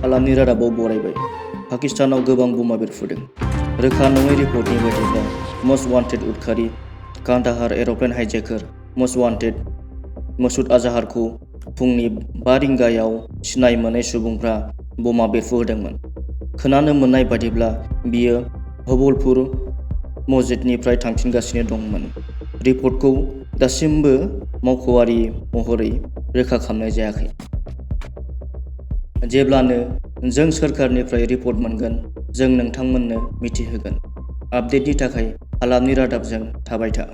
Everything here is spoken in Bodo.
हालामनि रादाबाव बरायबाय। पाकिस्तानाव गोबां बमा बेरफुदों। रोखा नङै रिपर्टनि बायदिब्ला मस्ट वान्टेड उदखारि Kandahar aeroplane हाइजेकार must wanted Masood अजहरखौ फुंनि 5 रिंगायाव सिनाय मोनै सुबुंफ्रा बमा बेरफुहोदोंमोन। खोनानो मोननाय बायदिब्ला बियो भबलपुर मस्जिदनिफ्राय थांफिनगासिनो दंमोन। रिपर्टखौ दासिमबो मावख'आरि महरै रोखा खालामनाय जायाखै। जेब्लानो जों सोरखारनिफ्राय रिपर्ट मोनगोन जों नोंथांमोननो मिथिहोगोन। आपडेटनि थाखाय हालामनि रादाबजों थाबाय था।